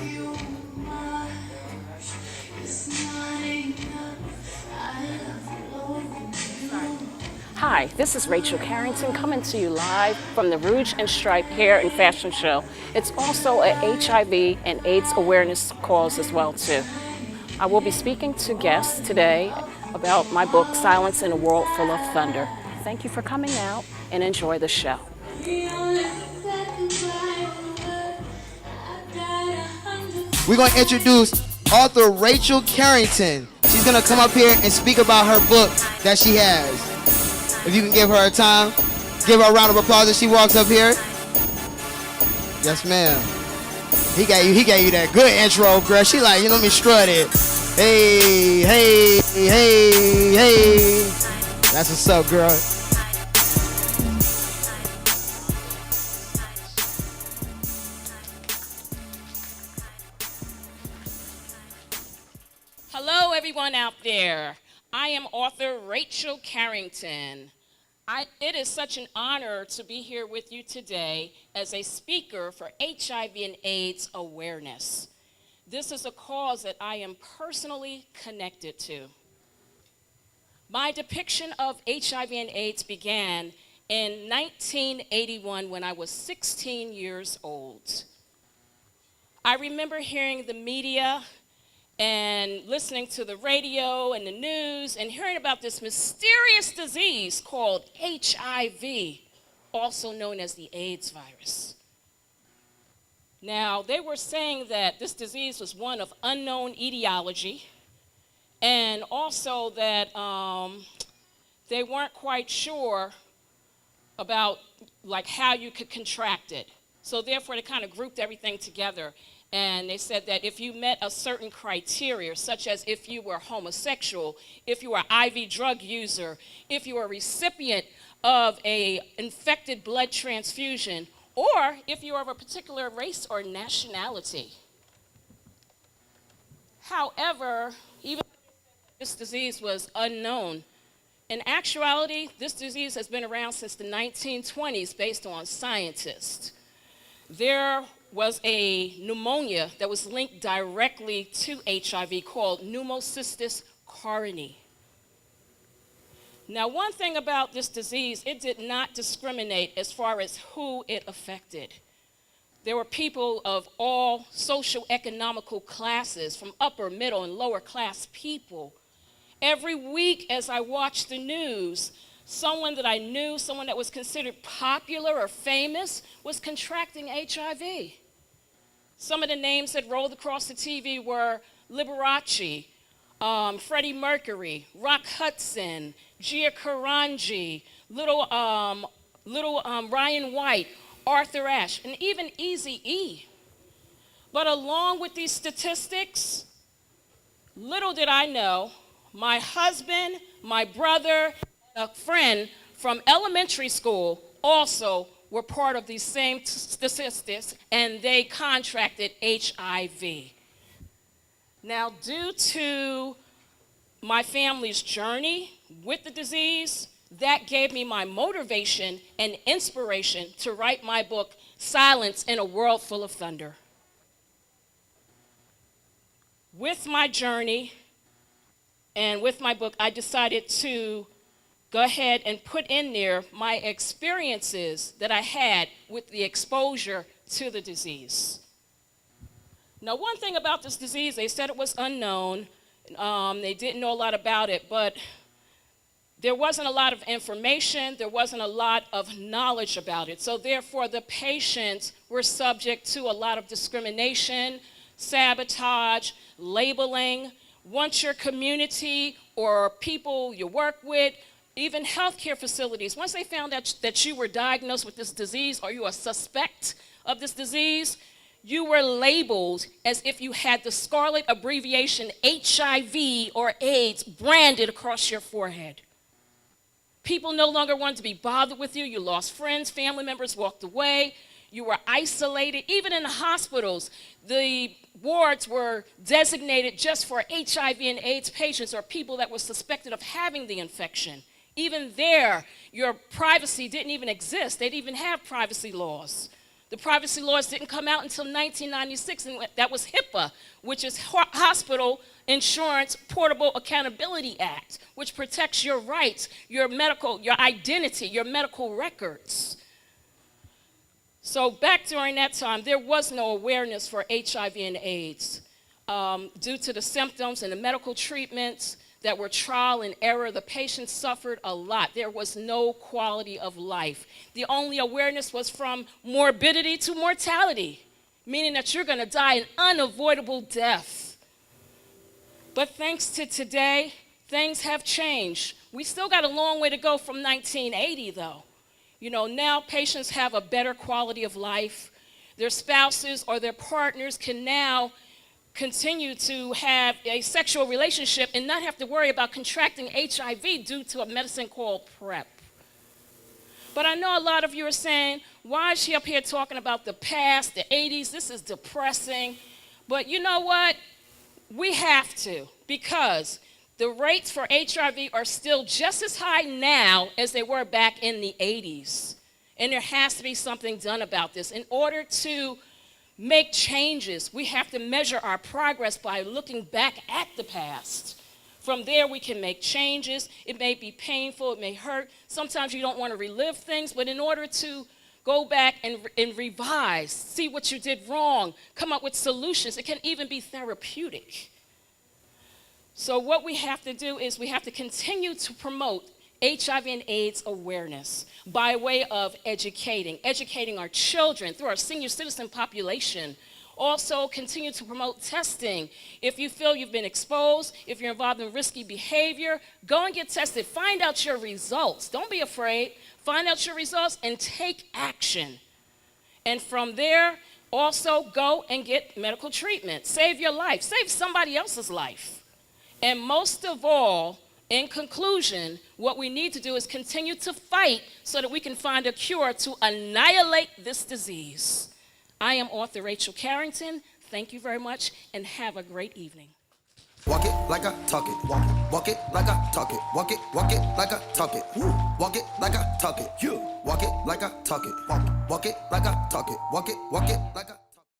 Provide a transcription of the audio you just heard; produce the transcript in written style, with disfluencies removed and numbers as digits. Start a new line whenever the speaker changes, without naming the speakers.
you much. It's not enough. I love you.
Hi, this is Rachel Karrington coming to you live from the Rouge and Stripe Hair and Fashion Show. It's also a HIV and AIDS awareness cause as well too. I will be speaking to guests today about my book, Silence in a World Full of Thunder. Thank you for coming out and enjoy the show.
We're going to introduce author Rachel Karrington. She's going to come up here and speak about her book that she has. If you can give her a time, give her a round of applause as she walks up here. Yes, ma'am. He gave you that good intro, girl. She like, let me strut it. Hey, hey, hey, hey. That's what's up, girl.
Hello, everyone out there. I am author Rachel Karrington. It is such an honor to be here with you today as a speaker for HIV and AIDS awareness. This is a cause that I am personally connected to. My depiction of HIV and AIDS began in 1981 when I was 16 years old. I remember hearing the media and listening to the radio and the news and hearing about this mysterious disease called HIV, also known as the AIDS virus. Now, they were saying that this disease was one of unknown etiology, and also that they weren't quite sure about how you could contract it. So therefore, they kind of grouped everything together. And they said that if you met a certain criteria, such as if you were homosexual, if you were an IV drug user, if you were a recipient of an infected blood transfusion, or if you are of a particular race or nationality. However, even though this disease was unknown, in actuality, this disease has been around since the 1920s based on scientists. There was a pneumonia that was linked directly to HIV called pneumocystis carinii. Now, one thing about this disease, it did not discriminate as far as who it affected. There were people of all socio-economical classes, from upper, middle, and lower class people. Every week as I watched the news, someone that I knew, someone that was considered popular or famous, was contracting HIV. Some of the names that rolled across the TV were Liberace, Freddie Mercury, Rock Hudson, Gia Karanji, little Ryan White, Arthur Ashe, and even Eazy-E. But along with these statistics, little did I know, my husband, my brother, and a friend from elementary school also were part of these same statistics, and they contracted HIV. Now, due to my family's journey with the disease, that gave me my motivation and inspiration to write my book, Silence in a World Full of Thunder. With my journey and with my book, I decided to go ahead and put in there my experiences that I had with the exposure to the disease. Now, one thing about this disease, they said it was unknown. They didn't know a lot about it, but there wasn't a lot of information. There wasn't a lot of knowledge about it. So therefore, the patients were subject to a lot of discrimination, sabotage, labeling. Once your community or people you work with, even healthcare facilities, once they found out that you were diagnosed with this disease or you are a suspect of this disease, you were labeled as if you had the scarlet abbreviation HIV or AIDS branded across your forehead. People no longer wanted to be bothered with you. You lost friends, family members walked away. You were isolated. Even in the hospitals, the wards were designated just for HIV and AIDS patients or people that were suspected of having the infection. Even there, your privacy didn't even exist. They didn't even have privacy laws. The privacy laws didn't come out until 1996, and that was HIPAA, which is Hospital Insurance Portable Accountability Act, which protects your rights, your identity, your medical records. So back during that time, there was no awareness for HIV and AIDS. Due to the symptoms and the medical treatments that were trial and error, the patients suffered a lot. There was no quality of life. The only awareness was from morbidity to mortality, meaning that you're going to die an unavoidable death. But thanks to today, things have changed. We still got a long way to go from 1980, though. You know, now patients have a better quality of life. Their spouses or their partners can now continue to have a sexual relationship and not have to worry about contracting HIV due to a medicine called PrEP. But I know a lot of you are saying, why is she up here talking about the past, the 80s? This is depressing. But you know what? We have to, because the rates for HIV are still just as high now as they were back in the 80s. And there has to be something done about this. In order to make changes, we have to measure our progress by looking back at the past. From there, we can make changes. It may be painful, it may hurt. Sometimes you don't want to relive things, but in order to go back and revise, see what you did wrong, come up with solutions, it can even be therapeutic. So what we have to do is we have to continue to promote HIV and AIDS awareness by way of educating our children through our senior citizen population. Also, continue to promote testing. If you feel you've been exposed, if you're involved in risky behavior, go and get tested. Find out your results. Don't be afraid. Find out your results and take action. And from there, also go and get medical treatment. Save your life. Save somebody else's life. And most of all, in conclusion, what we need to do is continue to fight so that we can find a cure to annihilate this disease. I am author Rachel Karrington. Thank you very much and have a great evening.
Walk it like I talk it. Walk it like I talk it. Walk it like I talk it. Walk it like I talk it. Walk it like I talk it. Walk it like I talk it. Walk it like I